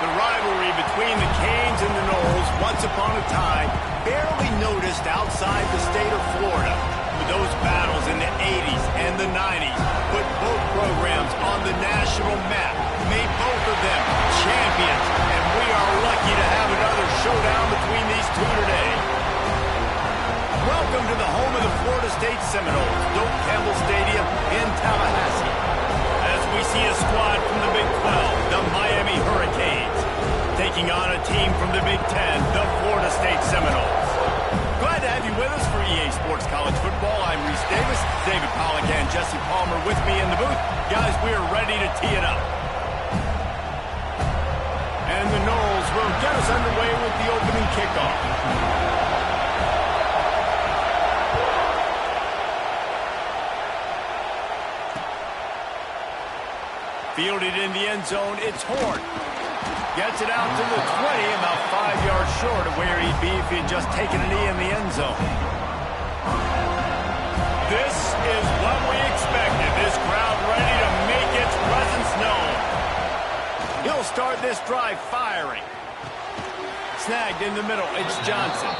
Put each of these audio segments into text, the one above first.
The rivalry between the Canes and the Noles, once upon a time, barely noticed outside the state of Florida. But those battles in the 80s and the 90s put both programs on the national map, made both of them champions, and we are lucky to have another showdown between these two today. Welcome to the home of the Florida State Seminoles, Doak Campbell Stadium in Tallahassee. As we see a squad from the Big 12, the Miami Hurricanes, taking on a team from the Big 10, the Florida State Seminoles. Glad to have you with us for EA Sports College Football. I'm Reese Davis, David Pollack and Jesse Palmer with me in the booth. Guys, we are ready to tee it up. And the Noles will get us underway with the opening kickoff. Fielded in the end zone, it's Horn. Gets it out to the 20, about 5 yards short of where he'd be if he'd just taken a knee in the end zone. This is what we expected. This crowd ready to make its presence known. He'll start this drive firing. Snagged in the middle, it's Johnson.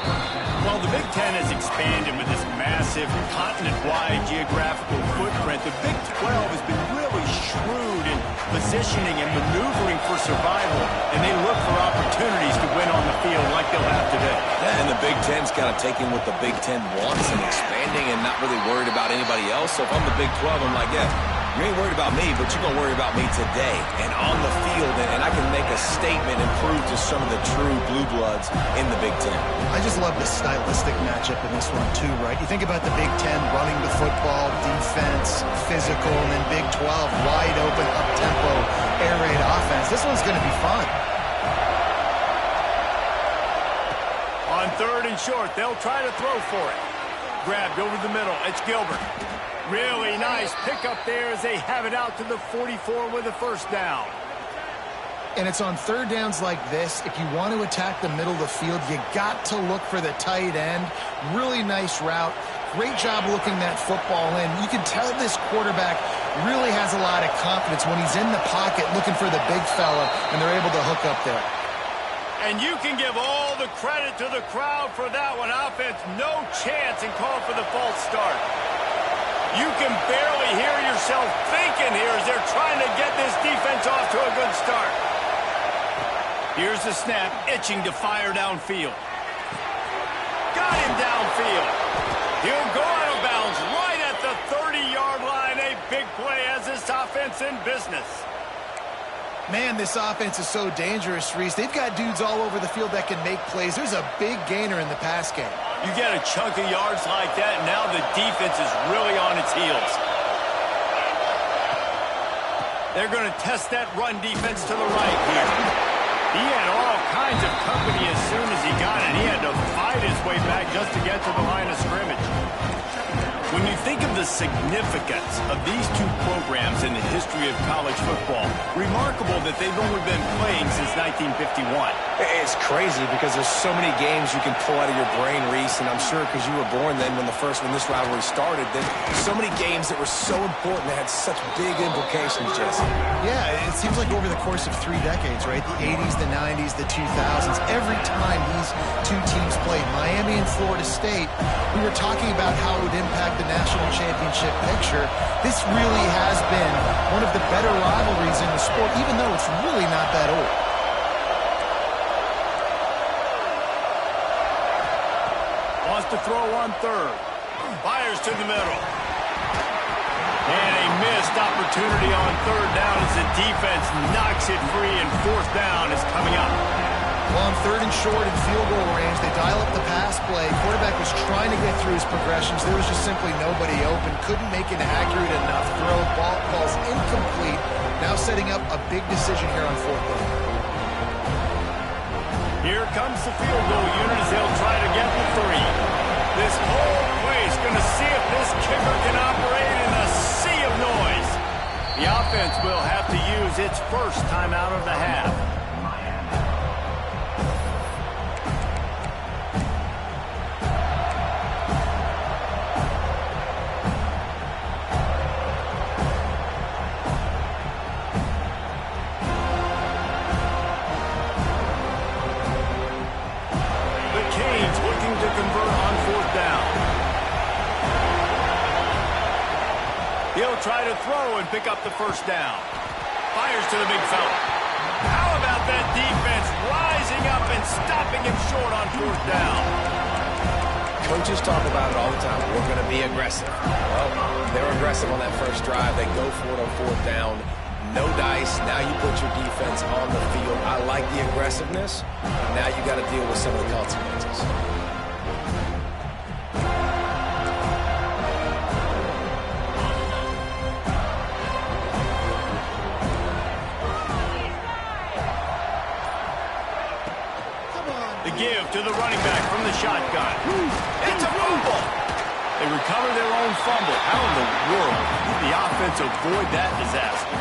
While the Big Ten has expanded with this massive continent-wide geographical footprint, the Big 12 has been really shrewd in positioning and maneuvering for survival, and they look for opportunities to win on the field like they'll have today. Yeah, and the Big Ten's kind of taking what the Big Ten wants and expanding and not really worried about anybody else. So if I'm the Big 12, I'm like, yeah, you ain't worried about me, but you're going to worry about me today and on the field, and I can make a statement and prove to some of the true blue bloods in the Big Ten. I just love the stylistic matchup in this one too, right? You think about the Big Ten running the football, defense, physical, and then Big 12, wide open, up-tempo, air raid offense. This one's going to be fun. On third and short, they'll try to throw for it. Grabbed over the middle, it's Gilbert. Really nice pickup there as they have it out to the 44 with a first down. And it's on third downs like this. If you want to attack the middle of the field, you got to look for the tight end. Really nice route. Great job looking that football in. You can tell this quarterback really has a lot of confidence when he's in the pocket looking for the big fella, and they're able to hook up there. And you can give all the credit to the crowd for that one. Offense, no chance, and call for the false start. You can barely hear yourself thinking here as they're trying to get this defense off to a good start. Here's the snap, itching to fire downfield. Got him downfield. He'll go out of bounds right at the 30-yard line. A big play as this offense in business. Man, this offense is so dangerous, Reese. They've got dudes all over the field that can make plays. There's a big gainer in the pass game. You get a chunk of yards like that, now the defense is really on its heels. They're going to test that run defense to the right here. He had all kinds of company as soon as he got it. He had to fight his way back just to get to the line of scrimmage. When you think of the significance of these two programs in the history of college football, remarkable that they've only been playing since 1951. It's crazy because there's so many games you can pull out of your brain, Reese, and I'm sure because you were born then when this rivalry started, there's so many games that were so important that had such big implications, Jesse. Yeah, it seems like over the course of 3 decades, right? The 80s, the 90s, the 2000s, every time these two teams played, Miami and Florida State, we were talking about how it would impact the national championship picture. This really has been one of the better rivalries in the sport, even though it's really not that old. Wants to throw on third. Fires to the middle. And a missed opportunity on third down as the defense knocks it free, and fourth down is coming up. Well, on third and short in field goal range, they dial up the pass play. Quarterback was trying to get through his progressions. There was just simply nobody open. Couldn't make an accurate enough throw. Ball falls incomplete. Now setting up a big decision here on fourth down. Here comes the field goal unit as they'll try to get the 3. This whole place going to see if this kicker can operate in a sea of noise. The offense will have to use its first timeout of the half. He'll try to throw and pick up the first down. Fires to the big fella. How about that defense rising up and stopping him short on fourth down? Coaches talk about it all the time. We're going to be aggressive. Well, they're aggressive on that first drive. They go for it on fourth down. No dice. Now you put your defense on the field. I like the aggressiveness. Now you got to deal with some of the consequences. The give to the running back from the shotgun. It's a fumble. They recover their own fumble. How in the world did the offense avoid that disaster?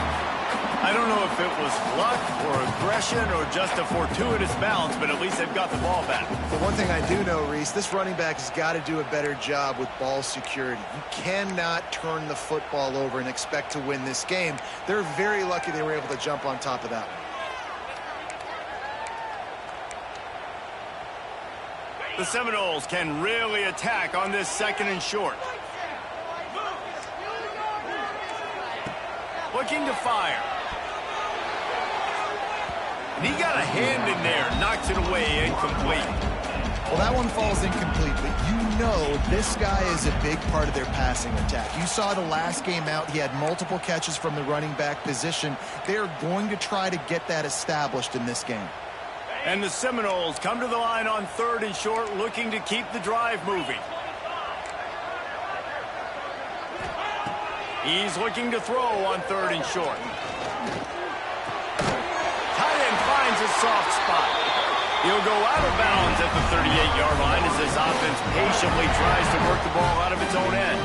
I don't know if it was luck or aggression or just a fortuitous bounce, but at least they've got the ball back. The one thing I do know, Reese, this running back has got to do a better job with ball security. You cannot turn the football over and expect to win this game. They're very lucky they were able to jump on top of that one. The Seminoles can really attack on this second and short. Looking to fire. And he got a hand in there, knocks it away, incomplete. Well, that one falls incomplete, but you know this guy is a big part of their passing attack. You saw the last game out, he had multiple catches from the running back position. They're going to try to get that established in this game. And the Seminoles come to the line on third and short, looking to keep the drive moving. He's looking to throw on third and short. Tight end finds a soft spot. He'll go out of bounds at the 38-yard line as this offense patiently tries to work the ball out of its own end.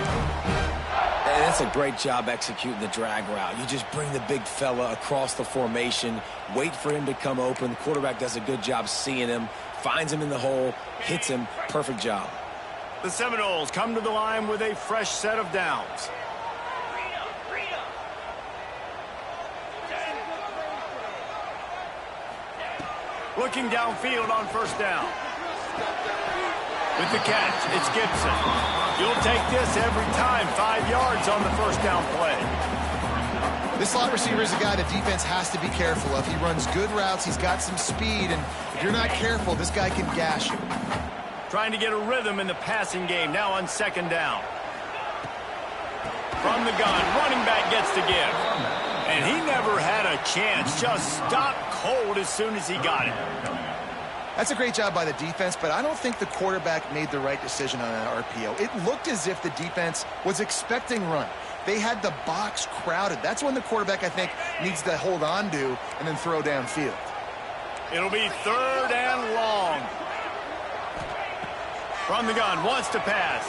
And that's a great job executing the drag route. You just bring the big fella across the formation, wait for him to come open. The quarterback does a good job seeing him, finds him in the hole, hits him. Perfect job. The Seminoles come to the line with a fresh set of downs. Looking downfield on first down. With the catch, it's Gibson. You'll take this every time. 5 yards on the first down play. This slot receiver is a guy the defense has to be careful of. He runs good routes. He's got some speed, and if you're not careful, this guy can gash you. Trying to get a rhythm in the passing game now on second down. From the gun, running back gets to give. And he never had a chance. Just stopped cold as soon as he got it. That's a great job by the defense, but I don't think the quarterback made the right decision on that RPO. It looked as if the defense was expecting run. They had the box crowded. That's when the quarterback, I think, needs to hold on to and then throw downfield. It'll be third and long. From the gun, wants to pass.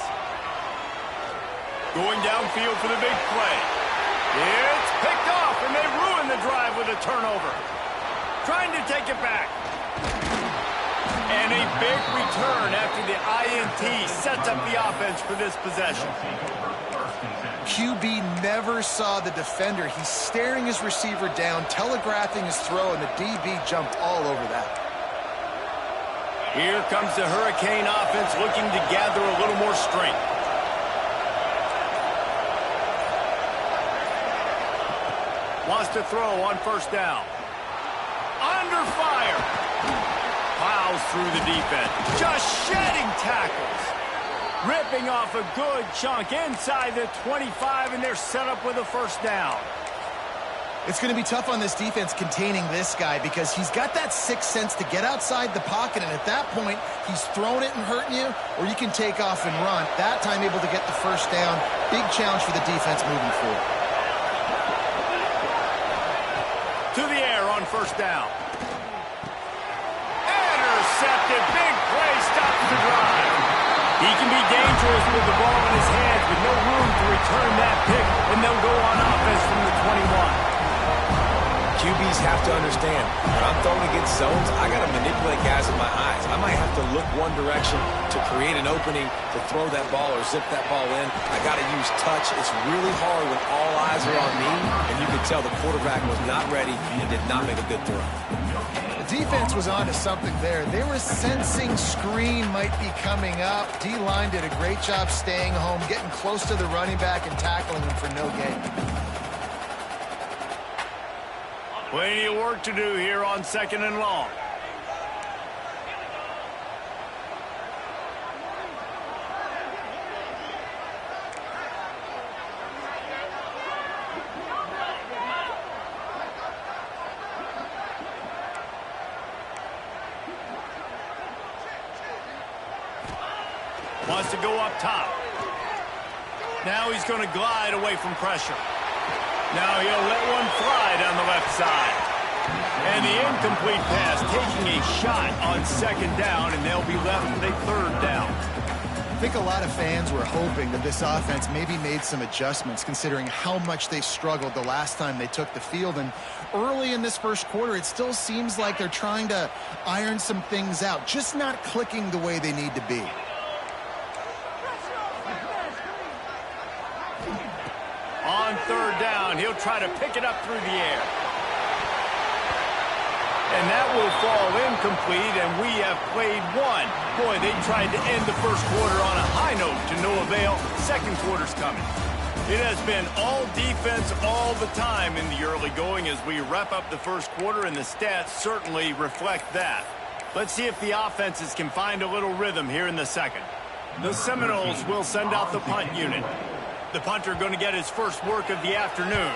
Going downfield for the big play. It's picked off, and they ruin the drive with a turnover. Trying to take it back. And a big return after the INT sets up the offense for this possession. QB never saw the defender. He's staring his receiver down, telegraphing his throw, and the DB jumped all over that. Here comes the Hurricane offense looking to gather a little more strength. Wants to throw on first down. Under fire. Plows through the defense. Just shedding tackles. Ripping off a good chunk inside the 25, and they're set up with a first down. It's going to be tough on this defense containing this guy because he's got that sixth sense to get outside the pocket, and at that point, he's throwing it and hurting you, or you can take off and run. That time able to get the first down. Big challenge for the defense moving forward. To the air on first down. Intercepted. Big play. Stops the drive. He can be dangerous with the ball in his hands with no room to return that pick, and they'll go on offense from the 21. QBs have to understand, when I'm throwing against zones, I got to manipulate guys with my eyes. I might have to look one direction to create an opening to throw that ball or zip that ball in. I got to use touch. It's really hard when all eyes are on me, and you can tell the quarterback was not ready and did not make a good throw. The defense was onto something there. They were sensing screen might be coming up. D-line did a great job staying home, getting close to the running back and tackling him for no gain. Plenty of work to do here on 2nd and long. Wants to go up top. Now he's going to glide away from pressure. Now he'll let one fly down the left side. And the incomplete pass taking a shot on 2nd down, and they'll be left with a 3rd down. I think a lot of fans were hoping that this offense maybe made some adjustments considering how much they struggled the last time they took the field. And early in this first quarter, it still seems like they're trying to iron some things out, just not clicking the way they need to be. On 3rd down, he'll try to pick it up through the air. And that will fall incomplete, and we have played one. Boy, they tried to end the first quarter on a high note to no avail. 2nd quarter's coming. It has been all defense all the time in the early going as we wrap up the first quarter, and the stats certainly reflect that. Let's see if the offenses can find a little rhythm here in the 2nd. The Seminoles will send out the punt unit. The punter going to get his first work of the afternoon.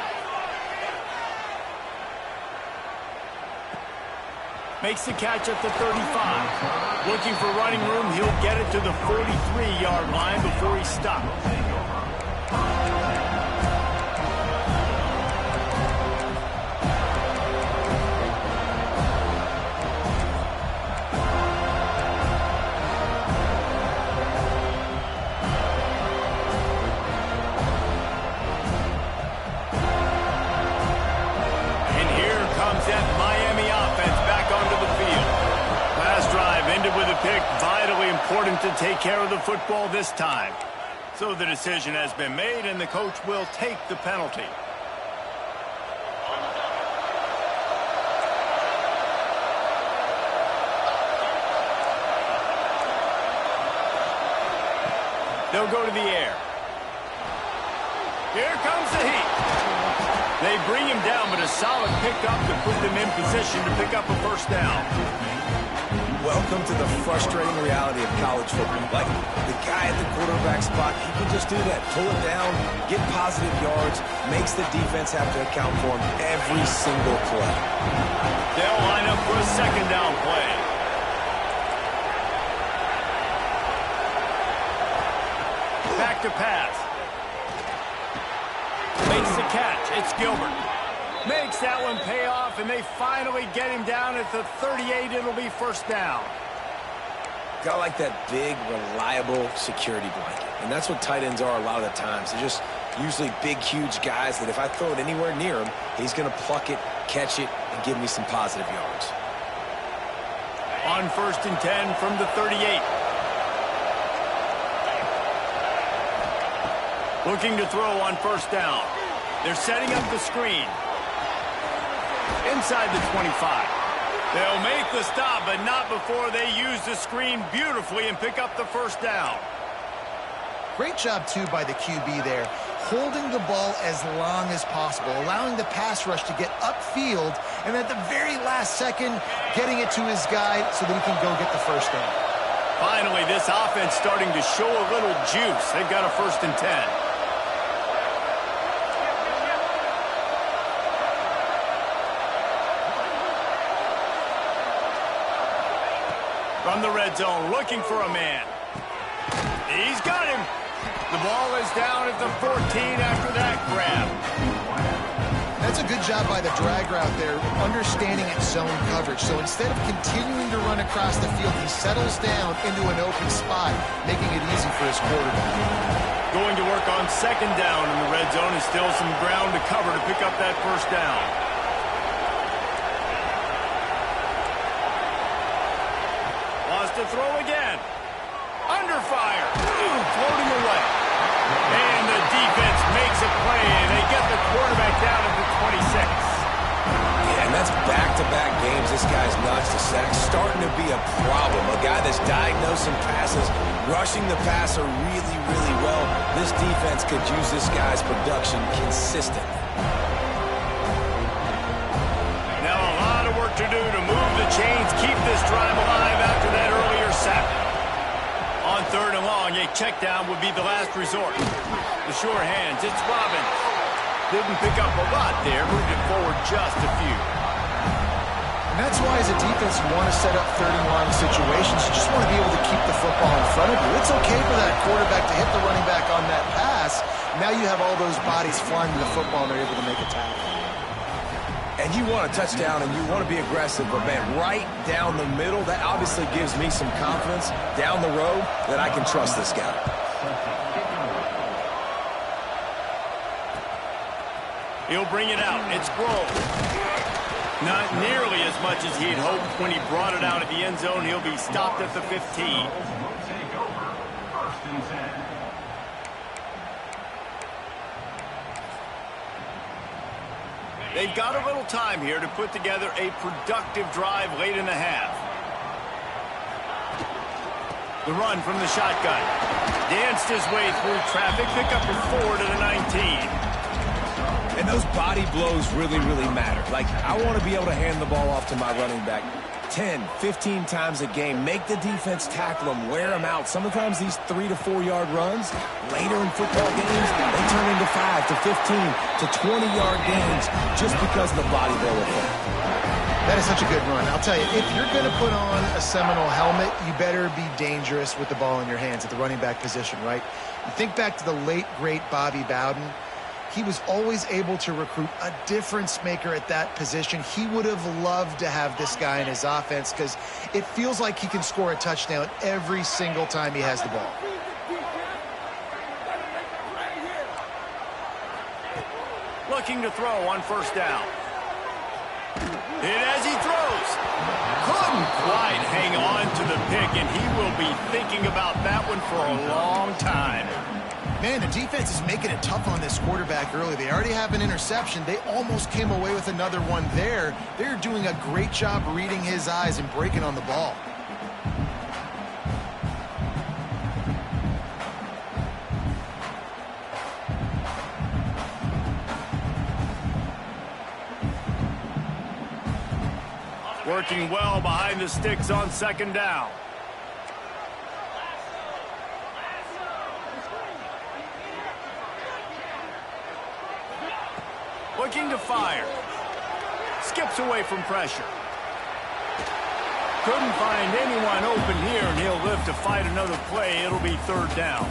Makes the catch at the 35. Looking for running room, he'll get it to the 43-yard line before he stops. Vitally important to take care of the football this time. So the decision has been made, and the coach will take the penalty. They'll go to the air. Here comes the heat. They bring him down, but a solid pickup to put them in position to pick up a 1st down. Welcome to the frustrating reality of college football. Like, the guy at the quarterback spot, he can just do that. Pull it down, get positive yards, makes the defense have to account for him every single play. They'll line up for a 2nd down play. Back to pass. Makes the catch. It's Gilbert. Makes that one pay off, and they finally get him down at the 38. It'll be 1st down. Got like that big, reliable security blanket. And that's what tight ends are a lot of the times. They're just usually big, huge guys that if I throw it anywhere near him, he's going to pluck it, catch it, and give me some positive yards. On 1st and 10 from the 38. Looking to throw on 1st down. They're setting up the screen. Inside the 25. They'll make the stop, but not before they use the screen beautifully and pick up the 1st down. Great job, too, by the QB there, holding the ball as long as possible, allowing the pass rush to get upfield, and at the very last second, getting it to his guy so that he can go get the 1st down. Finally, this offense starting to show a little juice. They've got a 1st and 10. From the red zone, looking for a man. He's got him. The ball is down at the 14 after that grab. That's a good job by the drag route there, understanding its zone coverage. So instead of continuing to run across the field, he settles down into an open spot, making it easy for his quarterback. Going to work on 2nd down in the red zone, and still some ground to cover to pick up that 1st down. To throw again. Under fire. Floating away. And the defense makes a play, and they get the quarterback down at the 26. Yeah, and that's back-to-back games this guy's nuts. The sack's starting to be a problem. A guy that's diagnosing passes, rushing the passer really, really well. This defense could use this guy's production consistently. Now a lot of work to do to move the chains, keep this drive alive after that earlier sack. On 3rd and long, a check down would be the last resort. The sure hands, it's Robbins. Didn't pick up a lot there, moved it forward just a few. And that's why as a defense you want to set up 30-line situations. You just want to be able to keep the football in front of you. It's okay for that quarterback to hit the running back on that pass. Now you have all those bodies flying to the football and they're able to make a tackle. And you want a touchdown and you want to be aggressive, but man, right down the middle, that obviously gives me some confidence down the road that I can trust this guy. He'll bring it out. It's Grove. Not nearly as much as he had hoped when he brought it out at the end zone. He'll be stopped at the 15. They've got a little time here to put together a productive drive late in the half. The run from the shotgun. Danced his way through traffic. Pick up a 4 to the 19. And those body blows really, really matter. Like, I want to be able to hand the ball off to my running back 10, 15 times a game. Make the defense tackle them, wear them out. Sometimes these 3 to 4 yard runs, later in football games, they turn into 5 to 15 to 20-yard gains just because of the body blow effect. That is such a good run. I'll tell you, if you're going to put on a Seminole helmet, you better be dangerous with the ball in your hands at the running back position, right? You think back to the late, great Bobby Bowden. He was always able to recruit a difference maker at that position. He would have loved to have this guy in his offense because it feels like he can score a touchdown every single time he has the ball. Looking to throw on 1st down. And as he throws, couldn't quite hang on to the pick, and he will be thinking about that one for a long time. Man, the defense is making it tough on this quarterback early. They already have an interception. They almost came away with another one there. They're doing a great job reading his eyes and breaking on the ball. Working well behind the sticks on 2nd down. Looking to fire. Skips away from pressure. Couldn't find anyone open here, and he'll live to fight another play. It'll be 3rd down.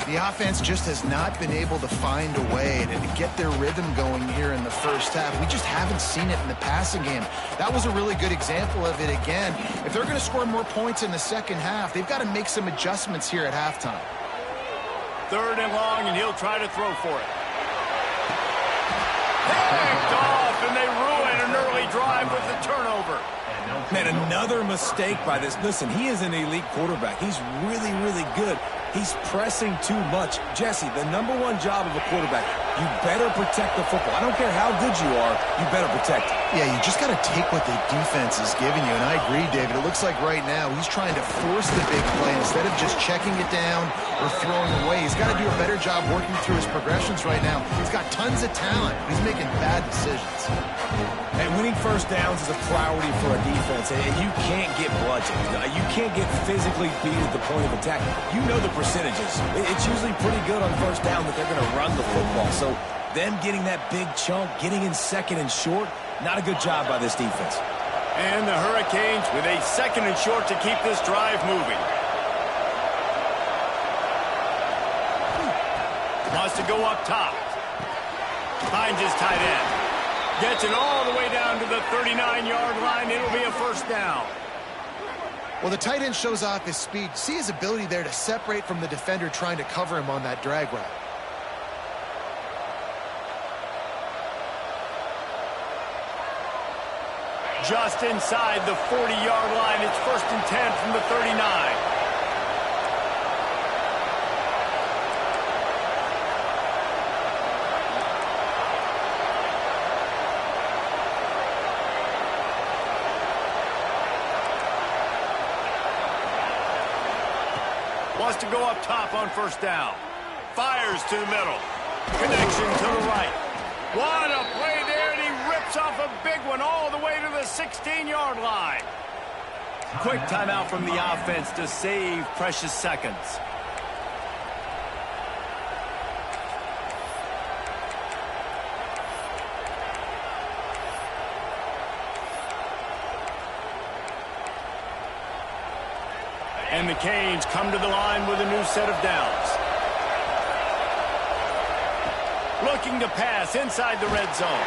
The offense just has not been able to find a way to get their rhythm going here in the first half. We just haven't seen it in the passing game. That was a really good example of it again. If they're going to score more points in the second half, they've got to make some adjustments here at halftime. 3rd and long, and he'll try to throw for it. Picked off, and they ruin an early drive with the turnover. Man, another mistake by this. Listen, he is an elite quarterback. He's really, really good. He's pressing too much. Jesse, the #1 job of a quarterback, you better protect the football. I don't care how good you are, you better protect it. Yeah, you just got to take what the defense is giving you. And I agree, David. It looks like right now he's trying to force the big play instead of just checking it down or throwing away. He's got to do a better job working through his progressions right now. He's got tons of talent. He's making bad decisions. And winning 1st downs is a priority for a defense, and you can't get bludgeoned. You can't get physically beat at the point of attack. You know the percentages. It's usually pretty good on 1st down that they're going to run the football. So them getting that big chunk, getting in 2nd and short, not a good job by this defense. And the Hurricanes with a 2nd and short to keep this drive moving. Wants to go up top. Finds his tight end. Gets it all the way down to the 39-yard line. It'll be a 1st down. Well, the tight end shows off his speed. See his ability there to separate from the defender trying to cover him on that drag route. Just inside the 40-yard line. It's 1st and 10 from the 39. Wants to go up top on first down. Fires to the middle. Connection to the right. What a play there, and he rips off a big one all the way to the 16-yard line. Quick timeout from the offense to save precious seconds. And the Canes come to the line with a new set of downs. Looking to pass inside the red zone.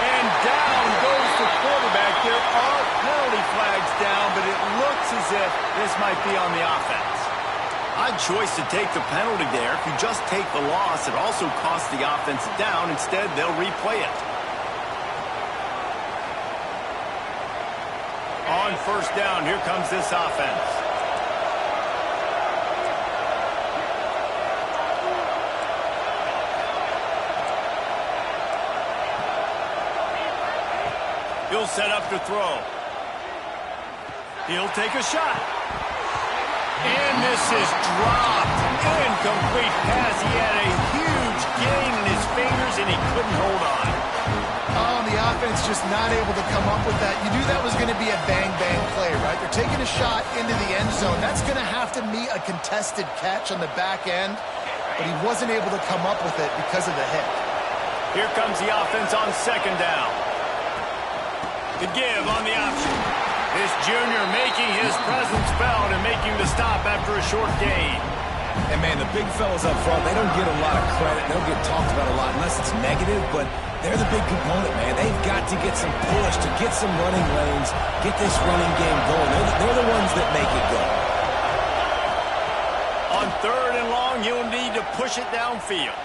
And down goes the quarterback. There are penalty flags down, but it looks as if this might be on the offense. Odd choice to take the penalty there. If you just take the loss, it also costs the offense down. Instead, they'll replay it. On first down, here comes this offense. He'll set up to throw. He'll take a shot. And this is dropped. Incomplete pass. He had a huge gain in his fingers, and he couldn't hold on. Oh, the offense just not able to come up with that. You knew that was going to be a bang-bang play, right? They're taking a shot into the end zone. That's going to have to meet a contested catch on the back end, but he wasn't able to come up with it because of the hit. Here comes the offense on second down. The give on the option. This junior making his presence felt and making the stop after a short gain. And, man, the big fellas up front, they don't get a lot of credit. They don't get talked about a lot unless it's negative, but they're the big component, man. They've got to get some push, to get some running lanes, get this running game going. They're the ones that make it go. On third and long, you'll need to push it downfield.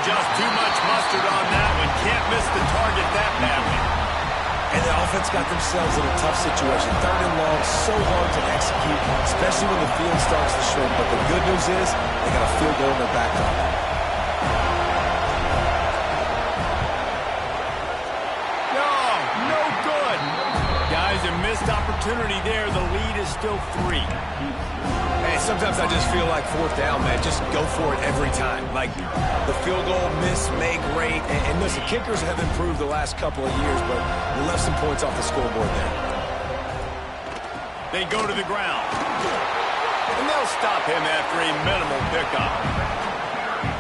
Just too much mustard on that one. Can't miss the target that badly. And the offense got themselves in a tough situation. Third and long, so hard to execute, especially when the field starts to shrink. But the good news is they got a field goal in their back pocket. No good. Guys, a missed opportunity there. The lead is still 3. Hey, sometimes I just feel like fourth down, man. Just go for it every time. Like the field goal miss, make rate. And listen, kickers have improved the last couple of years, but we left some points off the scoreboard there. They go to the ground. And they'll stop him after a minimal pickup.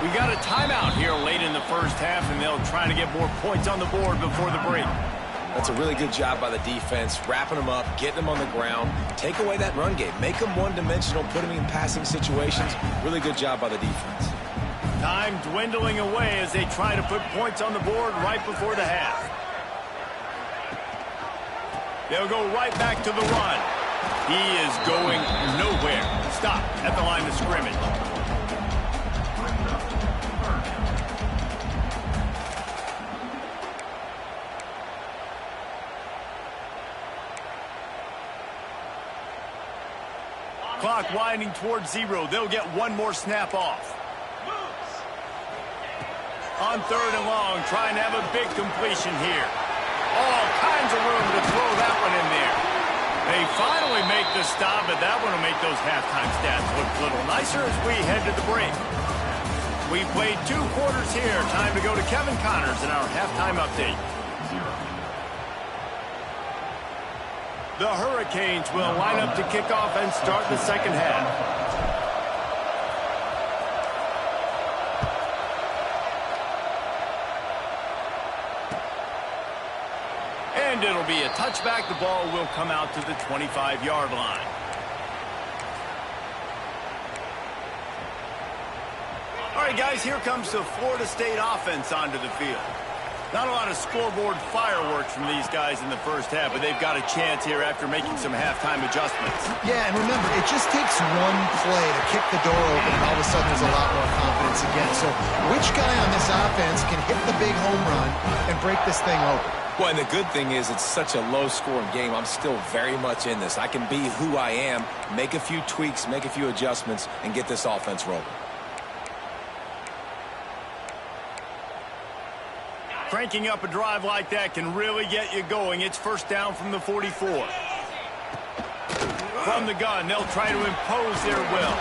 We got a timeout here late in the first half, and they'll try to get more points on the board before the break. That's a really good job by the defense, wrapping them up, getting them on the ground. Take away that run game. Make them one-dimensional, put them in passing situations. Really good job by the defense. Time dwindling away as they try to put points on the board right before the half. They'll go right back to the run. He is going nowhere. Stop at the line of scrimmage. Clock winding towards 0. They'll get one more snap off. On third and long, trying to have a big completion here. All kinds of room to throw that one in there. They finally make the stop, but that one will make those halftime stats look a little nicer as we head to the break. We played 2 quarters here. Time to go to Kevin Connors in our halftime update. The Hurricanes will line up to kick off and start the second half. And it'll be a touchback. The ball will come out to the 25-yard line. All right, guys, here comes the Florida State offense onto the field. Not a lot of scoreboard fireworks from these guys in the first half, but they've got a chance here after making some halftime adjustments. Yeah, and remember, it just takes one play to kick the door open, and all of a sudden there's a lot more confidence again. So which guy on this offense can hit the big home run and break this thing open? Well, and the good thing is it's such a low-scoring game. I'm still very much in this. I can be who I am, make a few tweaks, make a few adjustments, and get this offense rolling. Cranking up a drive like that can really get you going. It's first down from the 44. From the gun, they'll try to impose their will.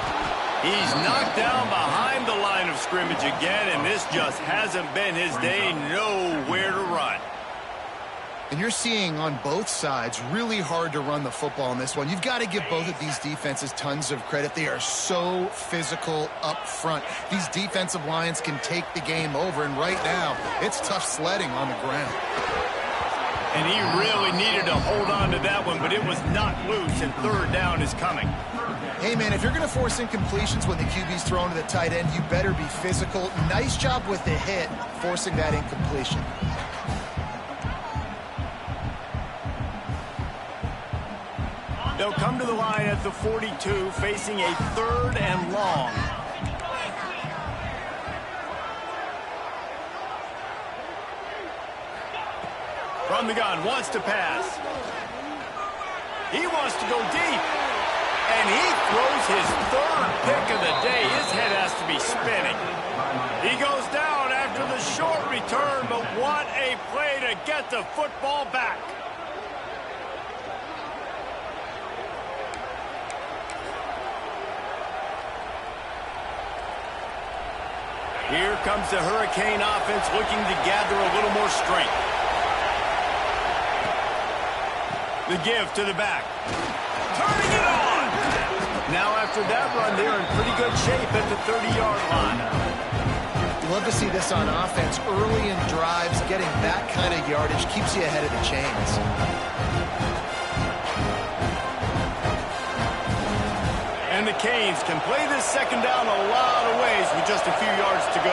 He's knocked down behind the line of scrimmage again, and this just hasn't been his day. Nowhere to run. And you're seeing on both sides really hard to run the football in this one. You've got to give both of these defenses tons of credit. They are so physical up front. These defensive lines can take the game over, and right now, it's tough sledding on the ground. And he really needed to hold on to that one, but it was knocked loose, and third down is coming. Hey, man, if you're going to force incompletions when the QB's thrown to the tight end, you better be physical. Nice job with the hit, forcing that incompletion. They'll come to the line at the 42, facing a third and long. From the gun, wants to pass. He wants to go deep. And he throws his third pick of the day. His head has to be spinning. He goes down after the short return, but what a play to get the football back. Here comes the Hurricane offense looking to gather a little more strength. The give to the back. Turning it on! Now after that run, they're in pretty good shape at the 30-yard line. You love to see this on offense. Early in drives, getting that kind of yardage keeps you ahead of the chains. And the Canes can play this second down a lot of ways with just a few yards to go.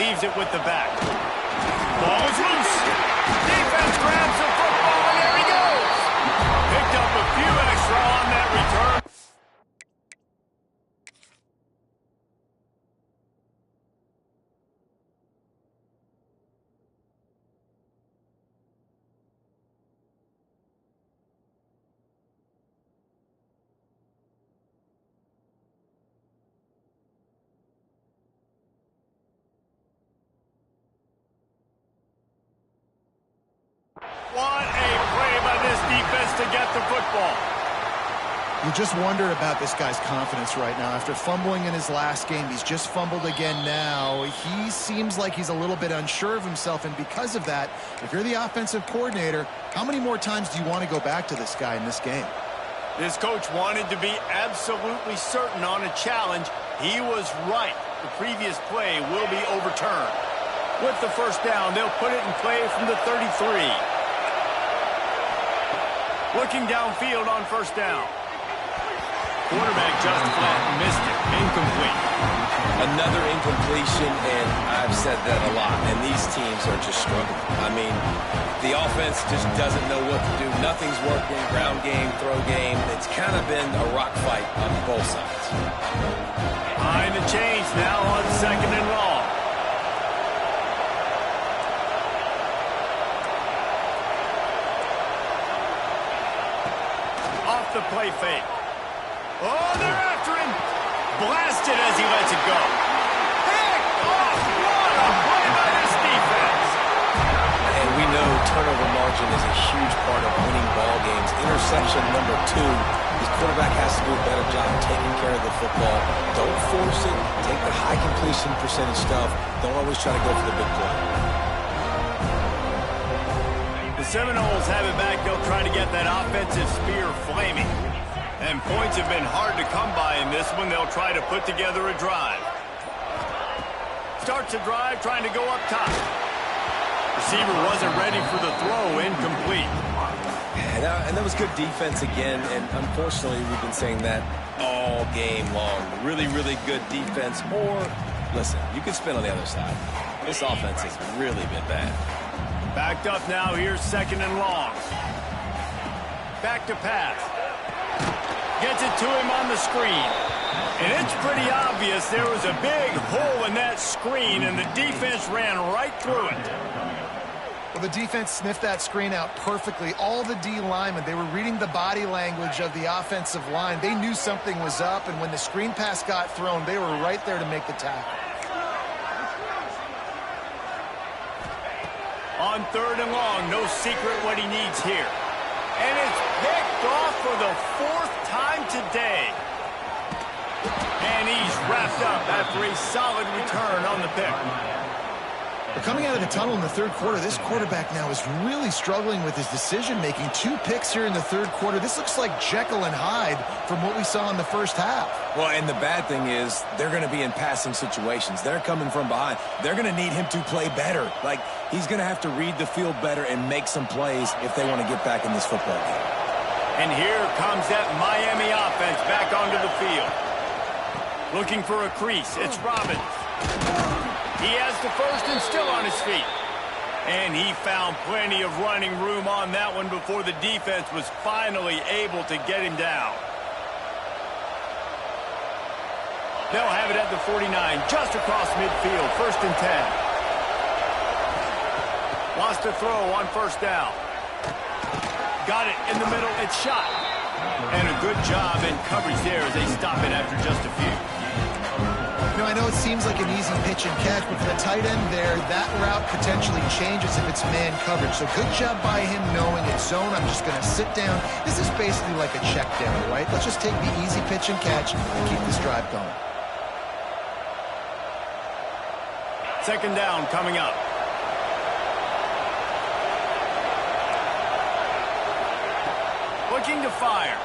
Leaves it with the back. Ball is loose. Defense grabs the football, and there he goes. Picked up a few extra on that return. What a play by this defense to get the football. You just wonder about this guy's confidence right now. After fumbling in his last game, he's just fumbled again now. He seems like he's a little bit unsure of himself, and because of that, if you're the offensive coordinator, how many more times do you want to go back to this guy in this game? This coach wanted to be absolutely certain on a challenge. He was right. The previous play will be overturned. With the first down, they'll put it in play from the 33. Looking downfield on first down. Quarterback just flat missed it. Incomplete. Another incompletion, and I've said that a lot, and these teams are just struggling. I mean, the offense just doesn't know what to do. Nothing's working. Ground game, throw game. It's kind of been a rock fight on both sides. Behind the chains now on second and long. Off the play fake. Oh, they're after him. Blasted as he lets it go. Picked off. What a play by this defense. And we know turnover margin is a huge part of winning ball games. Interception number 2. This quarterback has to do a better job taking care of the football. Don't force it. Take the high completion percentage stuff. Don't always try to go for the big play. The Seminoles have it back. They'll try to get that offensive spear flaming. And points have been hard to come by in this one. They'll try to put together a drive. Starts a drive trying to go up top. Receiver wasn't ready for the throw. Incomplete. And that was good defense again, and unfortunately we've been saying that all game long. Really, really good defense. Or, listen, you can spin on the other side. This offense has really been bad. Backed up now. Here's second and long. Back to pass. Gets it to him on the screen. And it's pretty obvious there was a big hole in that screen, and the defense ran right through it. Well, the defense sniffed that screen out perfectly. All the D linemen, they were reading the body language of the offensive line. They knew something was up, and when the screen pass got thrown, they were right there to make the tackle. On third and long, no secret what he needs here. And it's picked off for the 4th time today. And he's wrapped up after a solid return on the pick. But coming out of the tunnel in the third quarter, this quarterback now is really struggling with his decision-making. 2 picks here in the third quarter. This looks like Jekyll and Hyde from what we saw in the first half. Well, and the bad thing is they're going to be in passing situations. They're coming from behind. They're going to need him to play better. Like, he's going to have to read the field better and make some plays if they want to get back in this football game. And here comes that Miami offense back onto the field. Looking for a crease. It's Robbins. He has the first and still on his feet. And he found plenty of running room on that one before the defense was finally able to get him down. They'll have it at the 49, just across midfield, 1st and 10. Lost a throw on 1st down. Got it in the middle, it's shot. And a good job in coverage there as they stop it after just a few. You know, I know it seems like an easy pitch and catch, but for the tight end there, that route potentially changes if it's man coverage. So good job by him knowing it's zone. I'm just going to sit down. This is basically like a check down, right? Let's just take the easy pitch and catch and keep this drive going. 2nd down coming up. Looking to fire.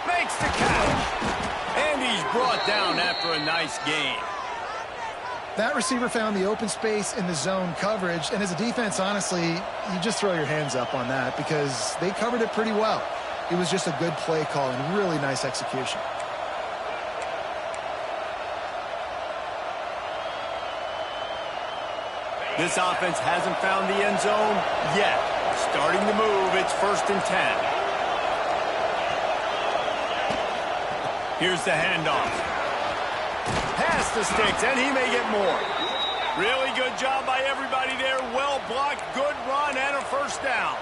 Makes the catch. And he's brought down after a nice gain. That receiver found the open space in the zone coverage, and as a defense, honestly, you just throw your hands up on that because they covered it pretty well. It was just a good play call and really nice execution. This offense hasn't found the end zone yet. Starting to move, it's 1st and 10. Here's the handoff. Pass the sticks, and he may get more. Really good job by everybody there. Well blocked, good run, and a 1st down.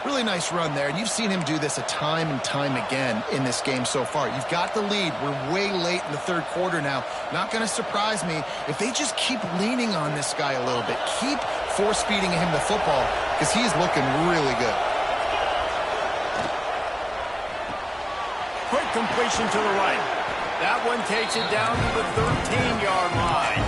Really nice run there, and you've seen him do this a time and time again in this game so far. You've got the lead. We're way late in the third quarter now. Not going to surprise me if they just keep leaning on this guy a little bit. Keep force-feeding him the football because he's looking really good. Quick completion to the right. That one takes it down to the 13-yard line.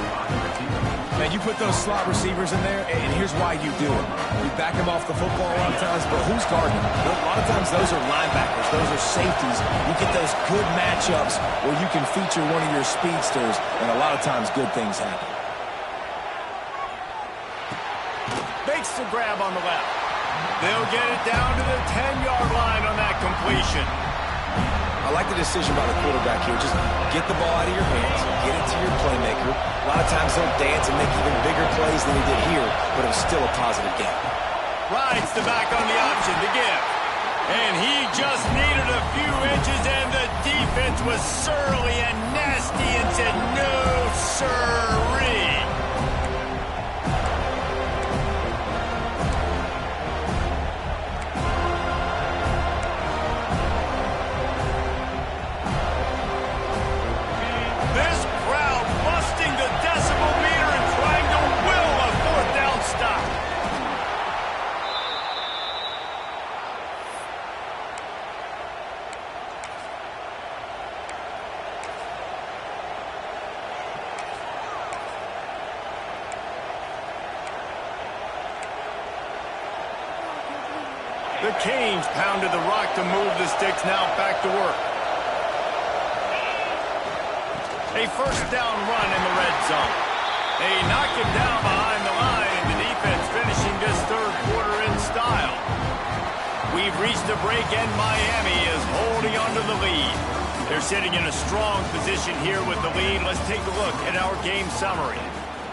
Man, you put those slot receivers in there, and here's why you do it. You back them off the football a lot of times, but who's guarding them? A lot of times those are linebackers. Those are safeties. You get those good matchups where you can feature one of your speedsters, and a lot of times good things happen. Makes the grab on the left. They'll get it down to the 10-yard line on that completion. I like the decision by the quarterback here. Just get the ball out of your hands, get it to your playmaker. A lot of times he'll dance and make even bigger plays than he did here, but it was still a positive game. Rides the back on the option to give. And he just needed a few inches, and the defense was surly and nasty and said, no, sirree. The Canes pounded the rock to move the sticks, now back to work. A 1st down run in the red zone. They knock him down behind the line, and the defense finishing this third quarter in style. We've reached a break, and Miami is holding on to the lead. They're sitting in a strong position here with the lead. Let's take a look at our game summary.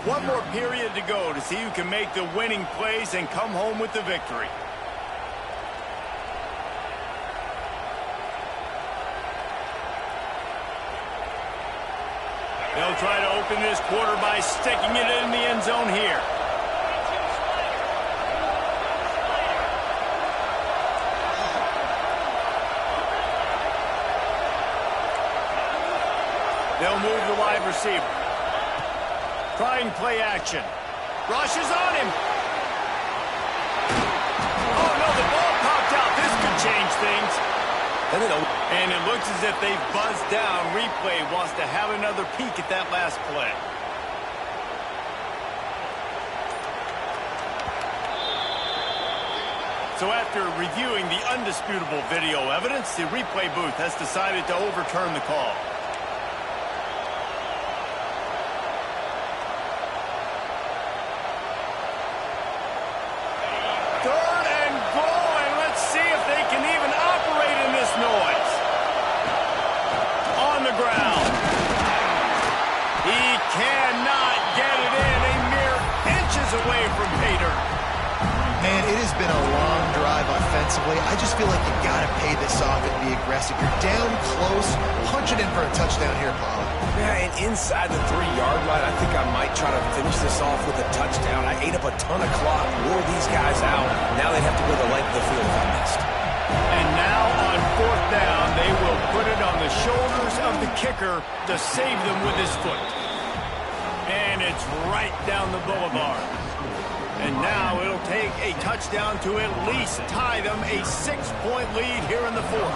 One more period to go to see who can make the winning plays and come home with the victory. They'll try to open this quarter by sticking it in the end zone here. They'll move the wide receiver. Trying play action. Rushes on him. Oh, no, the And it looks as if they've buzzed down. Replay wants to have another peek at that last play. So after reviewing the undisputable video evidence, the replay booth has decided to overturn the call. Third and goal, and let's see if they can even operate in this noise. On the ground. He cannot get it in, a mere inches away from pay dirt. Man, it has been a long drive offensively. I just feel like you got to pay this off and be aggressive. You're down close. Punch it in for a touchdown here, Paul. Yeah, and inside the 3-yard line, I think I might try to finish this off with a touchdown. I ate up a ton of clock, wore these guys out. Now they'd have to go the length of the field if I missed. And now on fourth down, they will put it on the shoulders of the kicker to save them with his foot. And it's right down the boulevard. And now it'll take a touchdown to at least tie them a 6-point lead here in the fourth.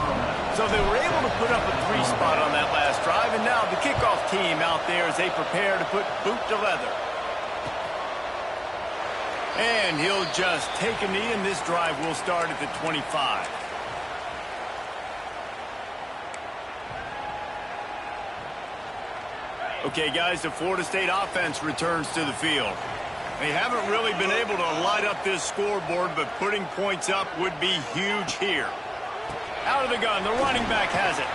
So they were able to put up a 3 spot on that last drive, and now the kickoff team out there as they prepare to put boot to leather. And he'll just take a knee, and this drive will start at the 25. Okay, guys, the Florida State offense returns to the field. They haven't really been able to light up this scoreboard, but putting points up would be huge here. Out of the gun, the running back has it.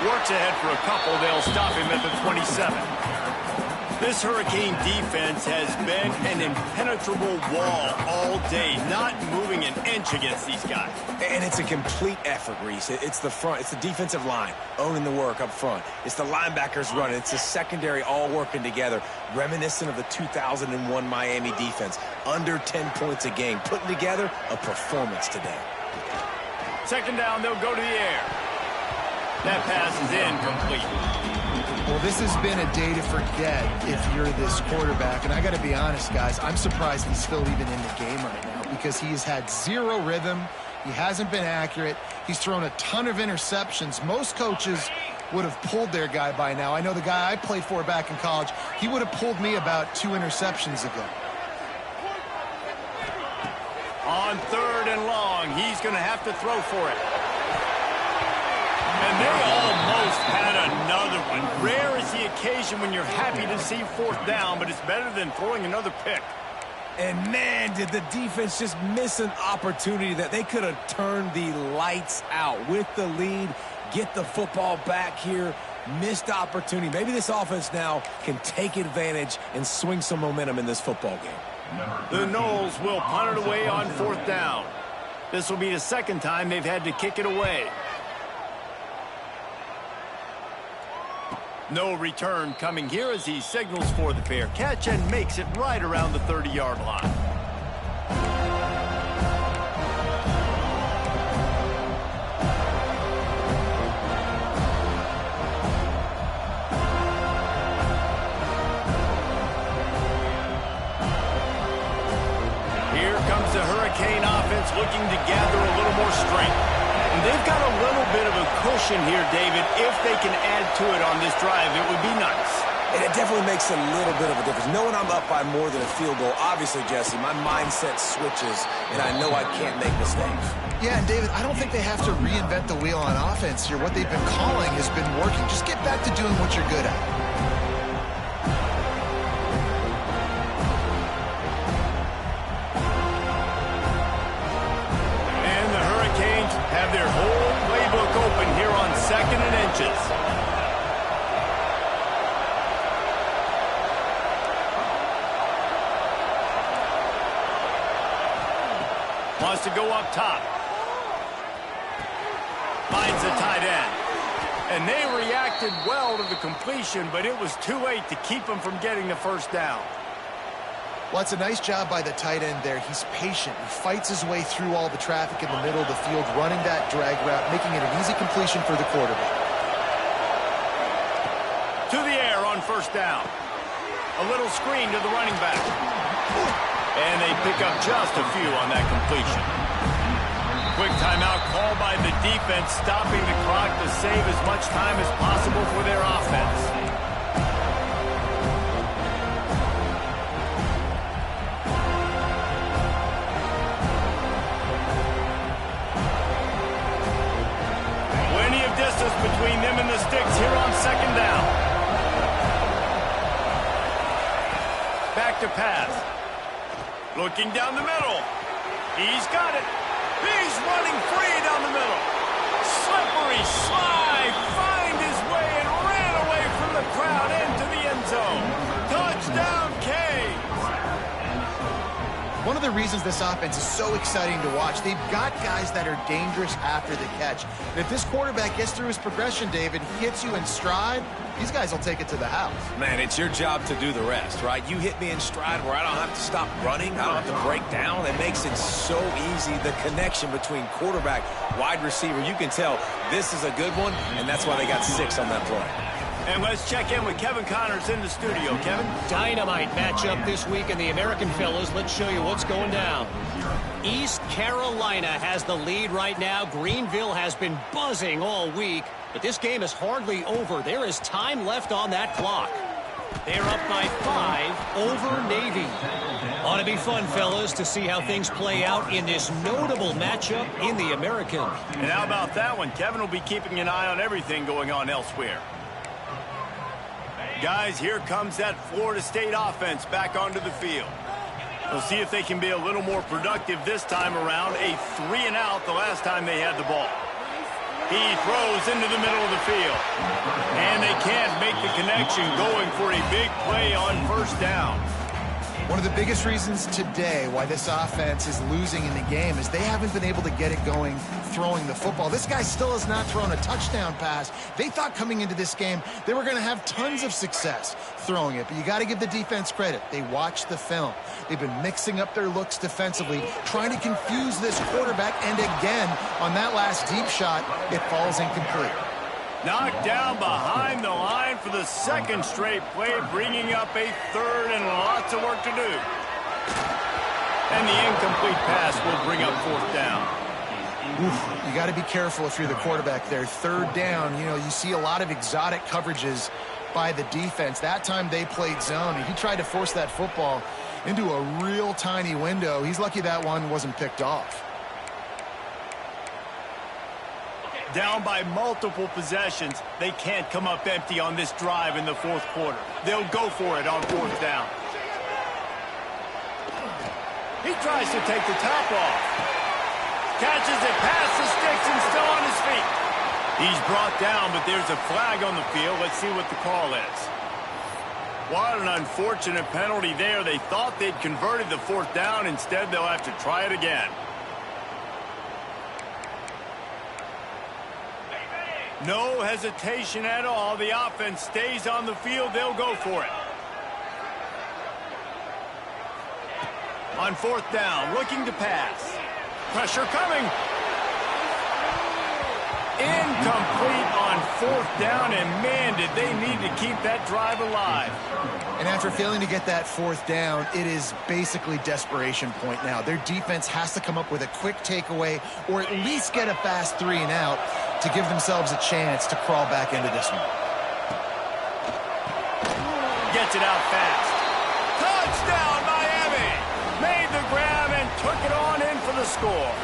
Works ahead for a couple. They'll stop him at the 27. This Hurricane defense has been an impenetrable wall all day, not moving an inch against these guys. And it's a complete effort, Reese. It's the front. It's the defensive line owning the work up front. It's the linebackers running. It's the secondary all working together, reminiscent of the 2001 Miami defense. Under 10 points a game, putting together a performance today. Second down, they'll go to the air. That pass is incomplete. Well, this has been a day to forget if you're this quarterback. And I got to be honest, guys, I'm surprised he's still even in the game right now because he has had zero rhythm. He hasn't been accurate. He's thrown a ton of interceptions. Most coaches would have pulled their guy by now. I know the guy I played for back in college, he would have pulled me about 2 interceptions ago. On third and long, he's going to have to throw for it. And they almost had another one. Rare is the occasion when you're happy to see fourth down, but it's better than throwing another pick. And, man, did the defense just miss an opportunity that they could have turned the lights out with the lead, get the football back here, missed opportunity. Maybe this offense now can take advantage and swing some momentum in this football game. The Noles will punt it away on fourth down. This will be the second time they've had to kick it away. No return coming here as he signals for the fair catch and makes it right around the 30-yard line. Here comes the Hurricane offense looking to gather a little more strength. And they've got a little bit of a cushion here, David. If they can add to it on this drive, it would be nice. And it definitely makes a little bit of a difference. Knowing I'm up by more than a field goal, obviously, Jesse, my mindset switches, and I know I can't make mistakes. Yeah, and David, I don't think they have to reinvent the wheel on offense here. What they've been calling has been working. Just get back to doing what you're good at. Have their whole playbook open here on 2nd and inches. Wants to go up top. Finds the tight end. And they reacted well to the completion, but it was too late to keep them from getting the first down. Well, it's a nice job by the tight end there. He's patient. He fights his way through all the traffic in the middle of the field, running that drag route, making it an easy completion for the quarterback. To the air on first down. A little screen to the running back. And they pick up just a few on that completion. quick timeout called by the defense, stopping the clock to save as much time as possible for their offense. Distance between them and the sticks here on second down. Back to pass. Looking down the middle. He's got it. He's running free down the middle. Slippery slide. Find his way and ran away from the crowd into the end zone. Touchdown, Canes. One of the reasons this offense is so exciting to watch, they've got guys that are dangerous after the catch. And if this quarterback gets through his progression, David, hits you in stride, these guys will take it to the house. Man, it's your job to do the rest, right? You hit me in stride where I don't have to stop running. I don't have to break down. It makes it so easy. The connection between quarterback, wide receiver, you can tell this is a good one, and that's why they got 6 on that play. And let's check in with Kevin Connors in the studio. Kevin? Dynamite matchup this week in the American, fellas. Let's show you what's going down. East Carolina has the lead right now. Greenville has been buzzing all week, but this game is hardly over. There is time left on that clock. They're up by 5 over Navy. Ought to be fun, fellas, to see how things play out in this notable matchup in the American. And how about that one? Kevin will be keeping an eye on everything going on elsewhere. Guys, here comes that Florida State offense back onto the field. We'll see if they can be a little more productive this time around. A 3-and-out the last time they had the ball. He throws into the middle of the field. And they can't make the connection, going for a big play on first down. One of the biggest reasons today why this offense is losing in the game is they haven't been able to get it going throwing the football. This guy still has not thrown a touchdown pass. They thought coming into this game they were going to have tons of success throwing it, but you got to give the defense credit. They watched the film. They've been mixing up their looks defensively, trying to confuse this quarterback, and again, on that last deep shot, it falls incomplete. Knocked down behind the line for the second straight play, bringing up a third and lots of work to do. And the incomplete pass will bring up fourth down. Oof, you got to be careful if you're the quarterback there. Third down, you know, you see a lot of exotic coverages by the defense. That time they played zone, and he tried to force that football into a real tiny window. He's lucky that one wasn't picked off. Down by multiple possessions, they can't come up empty on this drive in the fourth quarter. They'll go for it on fourth down. He tries to take the top off. Catches it past the sticks and still on his feet. He's brought down, but there's a flag on the field. Let's see what the call is. What an unfortunate penalty there. They thought they'd converted the fourth down. Instead, they'll have to try it again. No hesitation at all. The offense stays on the field. They'll go for it. On fourth down, looking to pass. Pressure coming. Incomplete on fourth down, and man, did they need to keep that drive alive. And after failing to get that fourth down, it is basically desperation point now. Their defense has to come up with a quick takeaway or at least get a fast 3-and-out to give themselves a chance to crawl back into this one. Gets it out fast. Touchdown, Miami! Made the grab and took it on in for the score.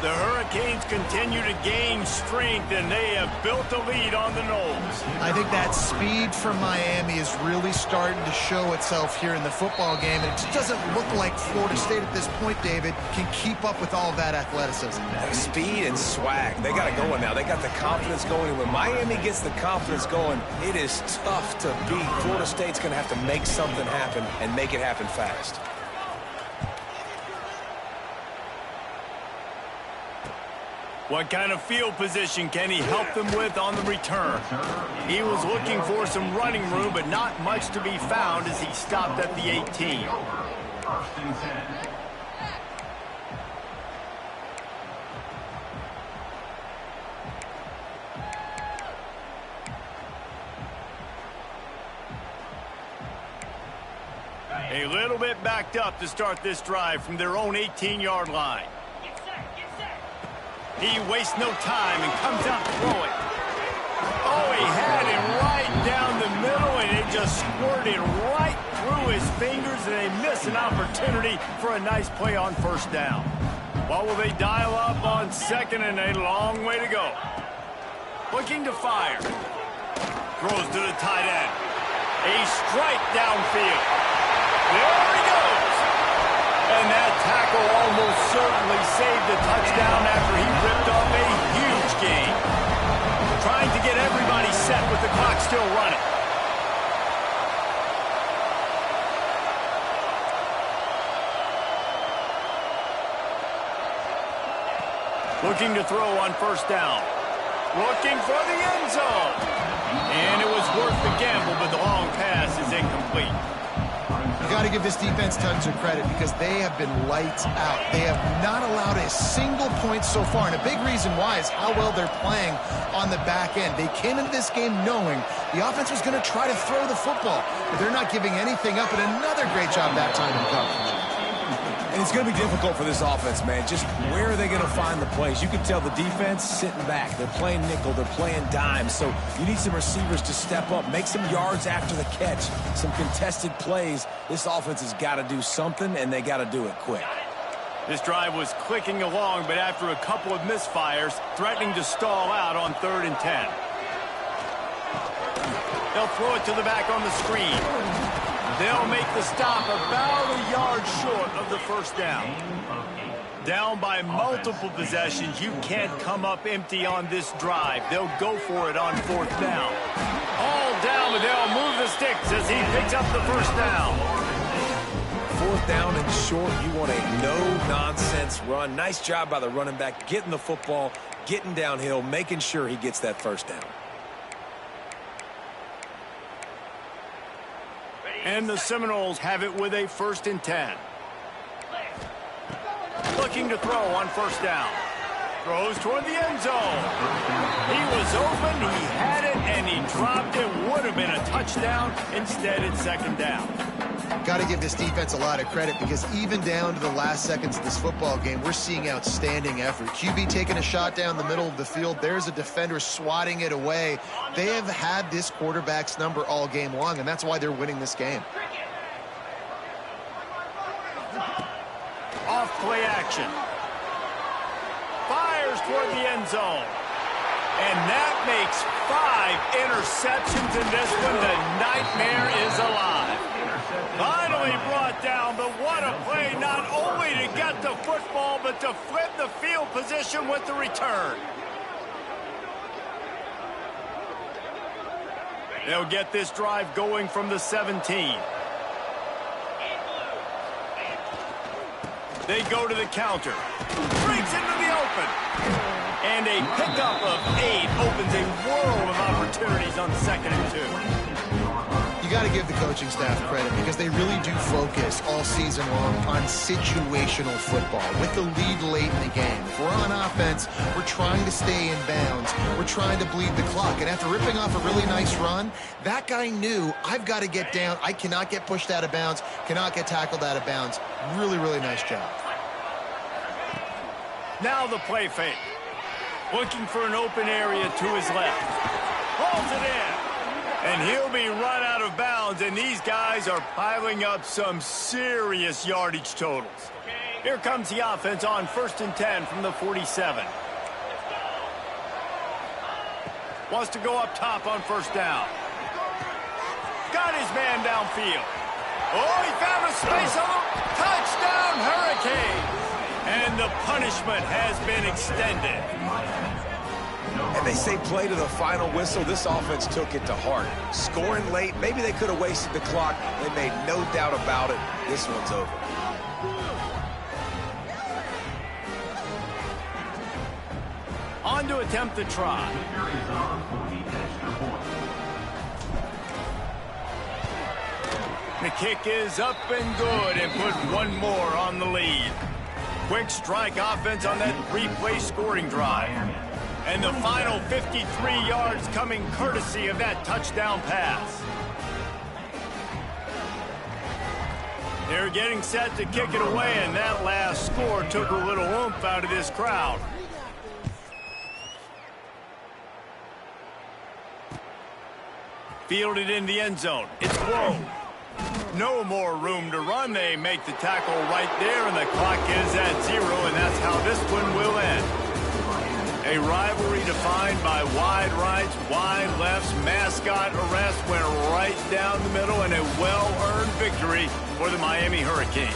The Hurricanes continue to gain strength, and they have built a lead on the Noles. I think that speed from Miami is really starting to show itself here in the football game, and it just doesn't look like Florida State at this point, David, can keep up with all of that athleticism. Speed and swag, they got it going now. They got the confidence going. When Miami gets the confidence going, it is tough to beat. Florida State's going to have to make something happen and make it happen fast. What kind of field position can he help them with on the return? He was looking for some running room, but not much to be found as he stopped at the 18. A little bit backed up to start this drive from their own 18-yard line. He wastes no time and comes out throwing. Oh, he had it right down the middle, and it just squirted right through his fingers, and they miss an opportunity for a nice play on first down. What will they dial up on second and a long way to go? Looking to fire. Throws to the tight end. A strike downfield. There he goes. And that tackle almost certainly saved the touchdown after he ripped off a huge gain. Trying to get everybody set with the clock still running. Looking to throw on first down. Looking for the end zone. And it was worth the gamble, but the long pass is incomplete. You got to give this defense tons of credit because they have been lights out. They have not allowed a single point so far, and a big reason why is how well they're playing on the back end. They came into this game knowing the offense was going to try to throw the football, but they're not giving anything up, and another great job that time in coverage. And it's going to be difficult for this offense, man. Just where are they going to find the plays? You can tell the defense sitting back. They're playing nickel. They're playing dime. So you need some receivers to step up, make some yards after the catch, some contested plays. This offense has got to do something, and they got to do it quick. This drive was clicking along, but after a couple of misfires, threatening to stall out on 3rd and 10. They'll throw it to the back on the screen. They'll make the stop about a yard short of the first down. Down by multiple possessions, you can't come up empty on this drive. They'll go for it on 4th down. All down, but they'll move the sticks as he picks up the first down. 4th down and short, you want a no-nonsense run. Nice job by the running back, getting the football, getting downhill, making sure he gets that first down. And the Seminoles have it with a 1st and 10. Looking to throw on first down. Throws toward the end zone. He was open, he had it, and he dropped it. Would have been a touchdown. Instead, it's 2nd down. Got to give this defense a lot of credit because even down to the last seconds of this football game, we're seeing outstanding effort. QB taking a shot down the middle of the field. There's a defender swatting it away. They have had this quarterback's number all game long, and that's why they're winning this game. Off play action. Fires toward the end zone. And that makes 5 interceptions in this one. The nightmare is alive. Finally brought down, but what a play, not only to get the football, but to flip the field position with the return. They'll get this drive going from the 17. They go to the counter. Breaks into the open. And a pickup of 8 opens a world of opportunities on 2nd and 2. You got to give the coaching staff credit because they really do focus all season long on situational football with the lead late in the game. If we're on offense, we're trying to stay in bounds. We're trying to bleed the clock. And after ripping off a really nice run, that guy knew, I've got to get down. I cannot get pushed out of bounds, cannot get tackled out of bounds. Really, really nice job. Now the play fake. Looking for an open area to his left. Holds it in. And he'll be run out of bounds, and these guys are piling up some serious yardage totals. Here comes the offense on 1st and 10 from the 47. Wants to go up top on first down. Got his man downfield. Oh, he found a space on the touchdown, Hurricanes. And the punishment has been extended. And they say play to the final whistle. This offense took it to heart. Scoring late, maybe they could have wasted the clock. They made no doubt about it. This one's over. On to attempt the try. The kick is up and good and put one more on the lead. Quick strike offense on that 3-play scoring drive. And the final 53 yards coming courtesy of that touchdown pass. They're getting set to kick it away, and that last score took a little oomph out of this crowd. Fielded in the end zone. It's Lowe. No more room to run. They make the tackle right there, and the clock is at 0, and that's how this one will end. A rivalry defined by wide rights, wide lefts, mascot arrest went right down the middle, and a well-earned victory for the Miami Hurricanes.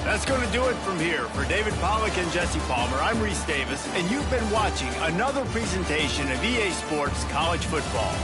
That's going to do it from here. For David Pollack and Jesse Palmer, I'm Reese Davis, and you've been watching another presentation of EA Sports College Football.